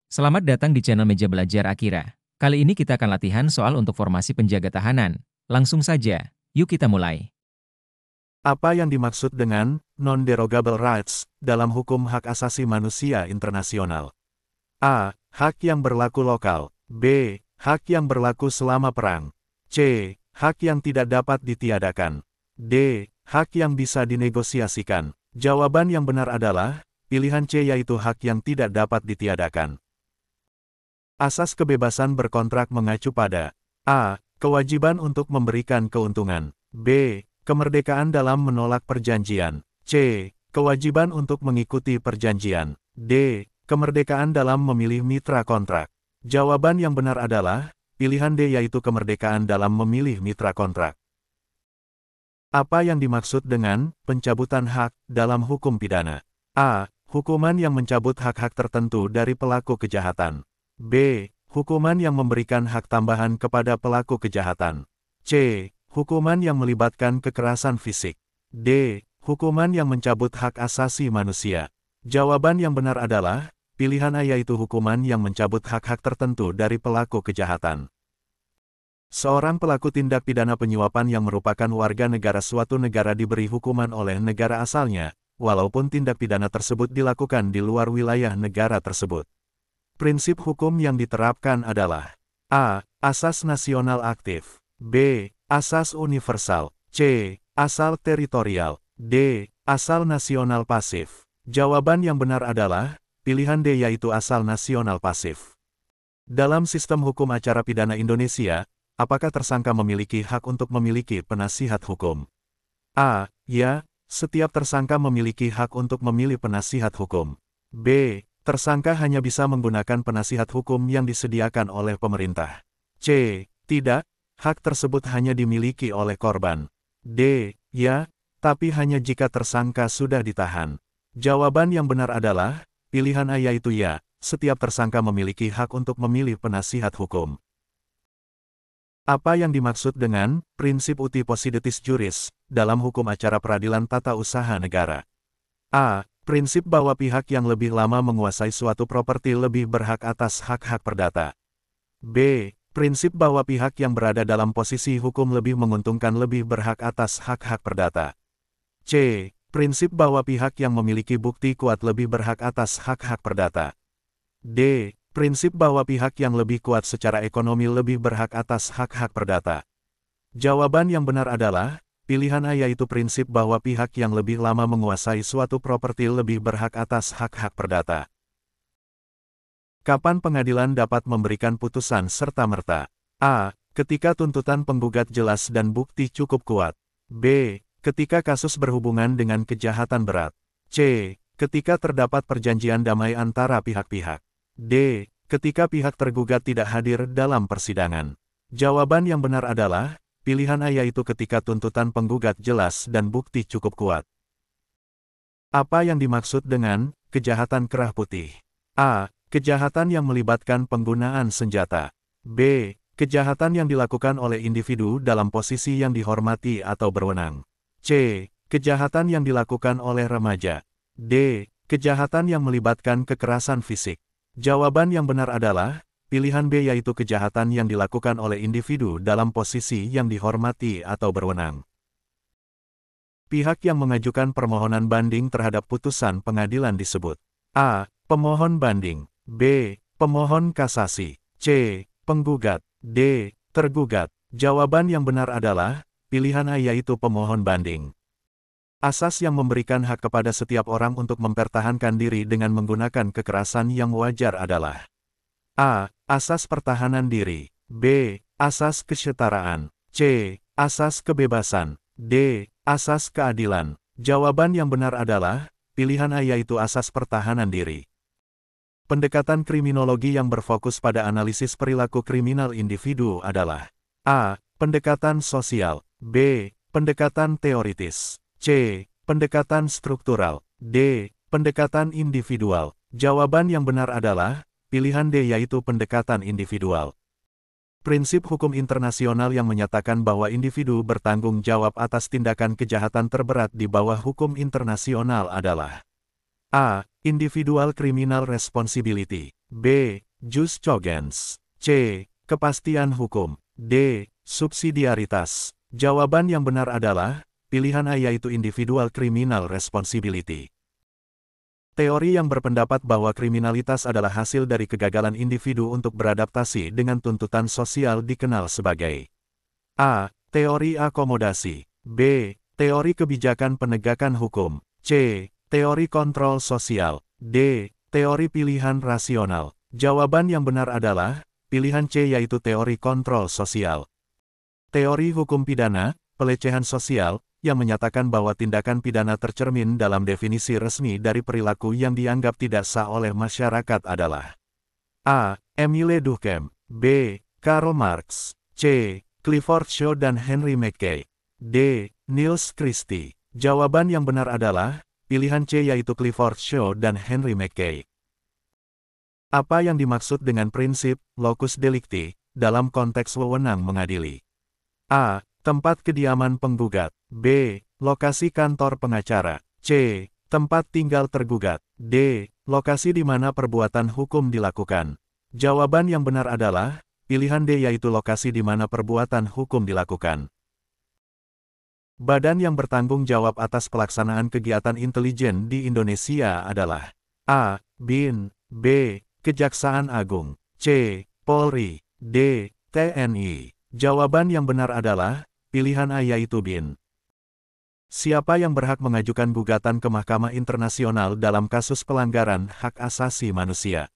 Selamat datang di channel Meja Belajar Akira. Kali ini kita akan latihan soal untuk formasi penjaga tahanan. Langsung saja, yuk kita mulai. Apa yang dimaksud dengan non-derogable rights dalam hukum hak asasi manusia internasional? A. Hak yang berlaku lokal. B. Hak yang berlaku selama perang. C. Hak yang tidak dapat ditiadakan. D. Hak yang bisa dinegosiasikan. Jawaban yang benar adalah pilihan C, yaitu hak yang tidak dapat ditiadakan. Asas kebebasan berkontrak mengacu pada A. Kewajiban untuk memberikan keuntungan. B. Kemerdekaan dalam menolak perjanjian. C. Kewajiban untuk mengikuti perjanjian. D. Kemerdekaan dalam memilih mitra kontrak. Jawaban yang benar adalah pilihan D, yaitu kemerdekaan dalam memilih mitra kontrak. Apa yang dimaksud dengan pencabutan hak dalam hukum pidana? A. Hukuman yang mencabut hak-hak tertentu dari pelaku kejahatan. B. Hukuman yang memberikan hak tambahan kepada pelaku kejahatan. C. Hukuman yang melibatkan kekerasan fisik. D. Hukuman yang mencabut hak asasi manusia. Jawaban yang benar adalah pilihan A, yaitu hukuman yang mencabut hak-hak tertentu dari pelaku kejahatan. Seorang pelaku tindak pidana penyuapan yang merupakan warga negara suatu negara diberi hukuman oleh negara asalnya, walaupun tindak pidana tersebut dilakukan di luar wilayah negara tersebut. Prinsip hukum yang diterapkan adalah A. Asas nasional aktif. B. Asas universal. C. Asal teritorial. D. Asal nasional pasif. Jawaban yang benar adalah pilihan D, yaitu asal nasional pasif. Dalam sistem hukum acara pidana Indonesia, apakah tersangka memiliki hak untuk memiliki penasihat hukum? A. Ya, setiap tersangka memiliki hak untuk memilih penasihat hukum. B. Tersangka hanya bisa menggunakan penasihat hukum yang disediakan oleh pemerintah. C. Tidak, hak tersebut hanya dimiliki oleh korban. D. Ya, tapi hanya jika tersangka sudah ditahan. Jawaban yang benar adalah pilihan A, yaitu ya, setiap tersangka memiliki hak untuk memilih penasihat hukum. Apa yang dimaksud dengan prinsip uti possidetis juris dalam hukum acara peradilan tata usaha negara? A. Prinsip bahwa pihak yang lebih lama menguasai suatu properti lebih berhak atas hak-hak perdata. B. Prinsip bahwa pihak yang berada dalam posisi hukum lebih menguntungkan lebih berhak atas hak-hak perdata. C. Prinsip bahwa pihak yang memiliki bukti kuat lebih berhak atas hak-hak perdata. D. Prinsip bahwa pihak yang lebih kuat secara ekonomi lebih berhak atas hak-hak perdata. Jawaban yang benar adalah pilihan A, yaitu prinsip bahwa pihak yang lebih lama menguasai suatu properti lebih berhak atas hak-hak perdata. Kapan pengadilan dapat memberikan putusan serta-merta? A. Ketika tuntutan penggugat jelas dan bukti cukup kuat. B. Ketika kasus berhubungan dengan kejahatan berat. C. Ketika terdapat perjanjian damai antara pihak-pihak. D. Ketika pihak tergugat tidak hadir dalam persidangan. Jawaban yang benar adalah pilihan A, yaitu ketika tuntutan penggugat jelas dan bukti cukup kuat. Apa yang dimaksud dengan kejahatan kerah putih? A. Kejahatan yang melibatkan penggunaan senjata. B. Kejahatan yang dilakukan oleh individu dalam posisi yang dihormati atau berwenang. C. Kejahatan yang dilakukan oleh remaja. D. Kejahatan yang melibatkan kekerasan fisik. Jawaban yang benar adalah pilihan B, yaitu kejahatan yang dilakukan oleh individu dalam posisi yang dihormati atau berwenang. Pihak yang mengajukan permohonan banding terhadap putusan pengadilan disebut A. Pemohon banding. B. Pemohon kasasi. C. Penggugat. D. Tergugat. Jawaban yang benar adalah pilihan A, yaitu pemohon banding. Asas yang memberikan hak kepada setiap orang untuk mempertahankan diri dengan menggunakan kekerasan yang wajar adalah A. Asas pertahanan diri. B. Asas kesetaraan. C. Asas kebebasan. D. Asas keadilan. Jawaban yang benar adalah pilihan A, yaitu asas pertahanan diri. Pendekatan kriminologi yang berfokus pada analisis perilaku kriminal individu adalah A. Pendekatan sosial. B. Pendekatan teoritis. C. Pendekatan struktural. D. Pendekatan individual. Jawaban yang benar adalah pilihan D, yaitu pendekatan individual. Prinsip hukum internasional yang menyatakan bahwa individu bertanggung jawab atas tindakan kejahatan terberat di bawah hukum internasional adalah A. Individual Criminal Responsibility. B. Jus cogens. C. Kepastian hukum. D. Subsidiaritas. Jawaban yang benar adalah, pilihan A yaitu individual criminal responsibility. Teori yang berpendapat bahwa kriminalitas adalah hasil dari kegagalan individu untuk beradaptasi dengan tuntutan sosial dikenal sebagai A. Teori akomodasi. B. Teori kebijakan penegakan hukum. C. Teori kontrol sosial. D. Teori pilihan rasional. Jawaban yang benar adalah, pilihan C yaitu teori kontrol sosial. Teori hukum pidana, pelecehan sosial, yang menyatakan bahwa tindakan pidana tercermin dalam definisi resmi dari perilaku yang dianggap tidak sah oleh masyarakat adalah A. Emile Durkheim. B. Karl Marx. C. Clifford Shaw dan Henry Mackay. D. Niels Christie. Jawaban yang benar adalah, pilihan C yaitu Clifford Shaw dan Henry Mackay. Apa yang dimaksud dengan prinsip locus delicti dalam konteks wewenang mengadili? A. Tempat kediaman penggugat. B. Lokasi kantor pengacara. C. Tempat tinggal tergugat. D. Lokasi di mana perbuatan hukum dilakukan. Jawaban yang benar adalah, pilihan D yaitu lokasi di mana perbuatan hukum dilakukan. Badan yang bertanggung jawab atas pelaksanaan kegiatan intelijen di Indonesia adalah A. BIN. B. Kejaksaan Agung. C. Polri. D. TNI. Jawaban yang benar adalah, pilihan A yaitu BIN. Siapa yang berhak mengajukan gugatan ke Mahkamah Internasional dalam kasus pelanggaran hak asasi manusia?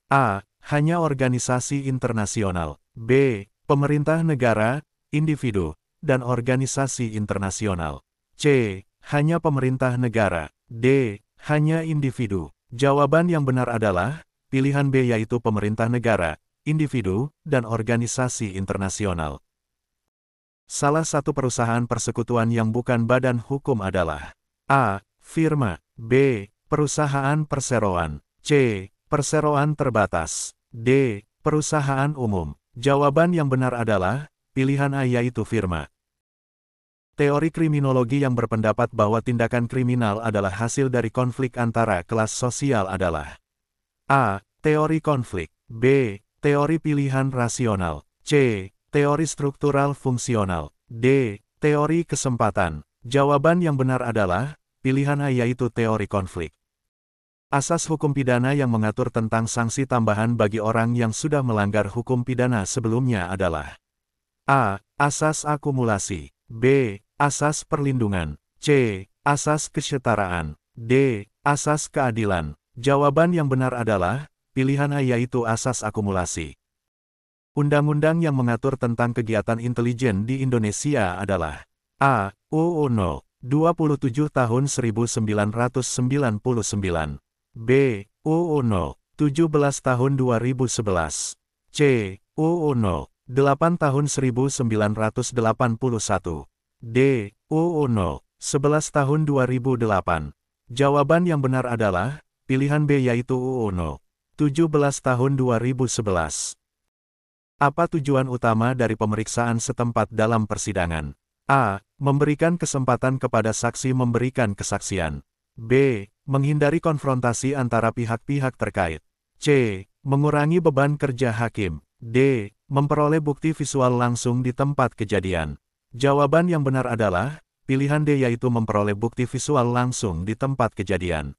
A. Hanya organisasi internasional. B. Pemerintah negara, individu, dan organisasi internasional. C. Hanya pemerintah negara. D. Hanya individu. Jawaban yang benar adalah, pilihan B yaitu pemerintah negara, individu, dan organisasi internasional. Salah satu perusahaan persekutuan yang bukan badan hukum adalah A. Firma. B. Perusahaan perseroan. C. Perseroan terbatas. D. Perusahaan umum. Jawaban yang benar adalah, pilihan A yaitu firma. Teori kriminologi yang berpendapat bahwa tindakan kriminal adalah hasil dari konflik antara kelas sosial adalah A. Teori konflik. B. Teori pilihan rasional. C. Teori struktural fungsional. D. Teori kesempatan. Jawaban yang benar adalah, pilihan A yaitu teori konflik. Asas hukum pidana yang mengatur tentang sanksi tambahan bagi orang yang sudah melanggar hukum pidana sebelumnya adalah A. Asas akumulasi. B. Asas perlindungan. C. Asas kesetaraan. D. Asas keadilan. Jawaban yang benar adalah, pilihan A yaitu asas akumulasi. Undang-undang yang mengatur tentang kegiatan intelijen di Indonesia adalah A. UU No. 27 Tahun 1999. B. UU No. 17 Tahun 2011. C. UU No. 8 Tahun 1981. D. UU No. 11 Tahun 2008. Jawaban yang benar adalah, pilihan B yaitu UU No. 17 Tahun 2011. Apa tujuan utama dari pemeriksaan setempat dalam persidangan? A. Memberikan kesempatan kepada saksi memberikan kesaksian. B. Menghindari konfrontasi antara pihak-pihak terkait. C. Mengurangi beban kerja hakim. D. Memperoleh bukti visual langsung di tempat kejadian. Jawaban yang benar adalah, pilihan D yaitu memperoleh bukti visual langsung di tempat kejadian.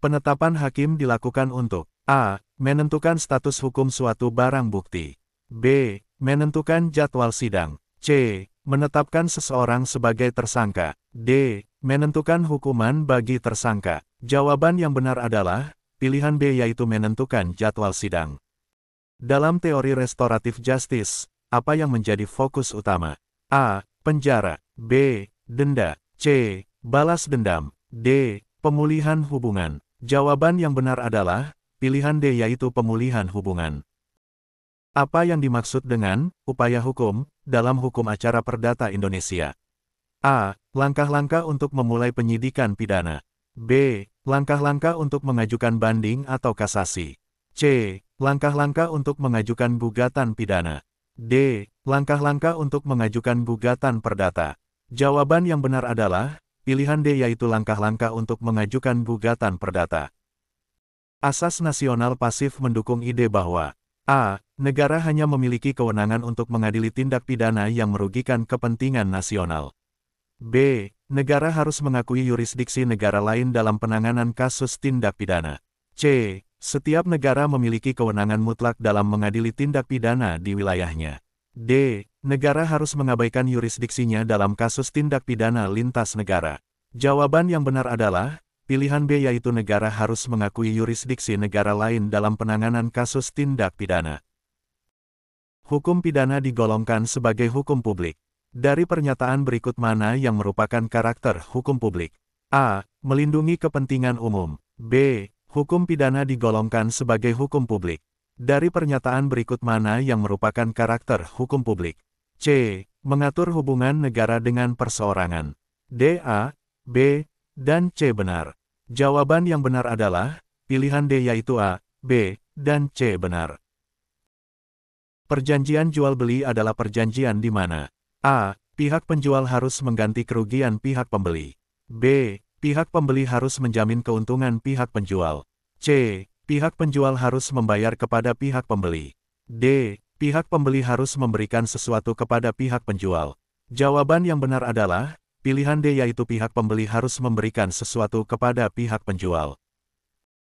Penetapan hakim dilakukan untuk A. Menentukan status hukum suatu barang bukti. B. Menentukan jadwal sidang. C. Menetapkan seseorang sebagai tersangka. D. Menentukan hukuman bagi tersangka. Jawaban yang benar adalah, pilihan B yaitu menentukan jadwal sidang. Dalam teori restoratif justice, apa yang menjadi fokus utama? A. Penjara. B. Denda. C. Balas dendam. D. Pemulihan hubungan. Jawaban yang benar adalah, pilihan D yaitu pemulihan hubungan. Apa yang dimaksud dengan upaya hukum dalam hukum acara perdata Indonesia? A. Langkah-langkah untuk memulai penyidikan pidana. B. Langkah-langkah untuk mengajukan banding atau kasasi. C. Langkah-langkah untuk mengajukan gugatan pidana. D. Langkah-langkah untuk mengajukan gugatan perdata. Jawaban yang benar adalah, pilihan D yaitu langkah-langkah untuk mengajukan gugatan perdata. Asas nasional pasif mendukung ide bahwa a. Negara hanya memiliki kewenangan untuk mengadili tindak pidana yang merugikan kepentingan nasional. b. Negara harus mengakui yurisdiksi negara lain dalam penanganan kasus tindak pidana. c. Setiap negara memiliki kewenangan mutlak dalam mengadili tindak pidana di wilayahnya. d. Negara harus mengabaikan yurisdiksinya dalam kasus tindak pidana lintas negara. Jawaban yang benar adalah pilihan B, yaitu negara harus mengakui yurisdiksi negara lain dalam penanganan kasus tindak pidana. Hukum pidana digolongkan sebagai hukum publik. Dari pernyataan berikut mana yang merupakan karakter hukum publik? A. Melindungi kepentingan umum. B. Hukum pidana digolongkan sebagai hukum publik. Dari pernyataan berikut mana yang merupakan karakter hukum publik? C. Mengatur hubungan negara dengan perseorangan. D. A, B, dan C benar. Jawaban yang benar adalah pilihan D, yaitu A, B, dan C benar. Perjanjian jual-beli adalah perjanjian di mana A. Pihak penjual harus mengganti kerugian pihak pembeli. B. Pihak pembeli harus menjamin keuntungan pihak penjual. C. Pihak penjual harus membayar kepada pihak pembeli. D. Pihak pembeli harus memberikan sesuatu kepada pihak penjual. Jawaban yang benar adalah pilihan D, yaitu pihak pembeli harus memberikan sesuatu kepada pihak penjual.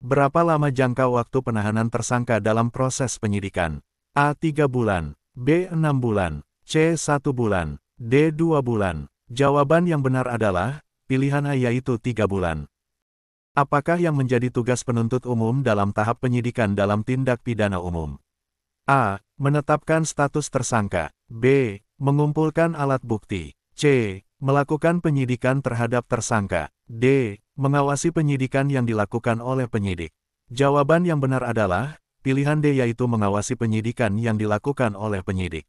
Berapa lama jangka waktu penahanan tersangka dalam proses penyidikan? A. 3 bulan, B. 6 bulan, C. 1 bulan, D. 2 bulan. Jawaban yang benar adalah pilihan A, yaitu 3 bulan. Apakah yang menjadi tugas penuntut umum dalam tahap penyidikan dalam tindak pidana umum? A. Menetapkan status tersangka. B. Mengumpulkan alat bukti. C. Melakukan penyidikan terhadap tersangka. D. Mengawasi penyidikan yang dilakukan oleh penyidik. Jawaban yang benar adalah pilihan D, yaitu mengawasi penyidikan yang dilakukan oleh penyidik.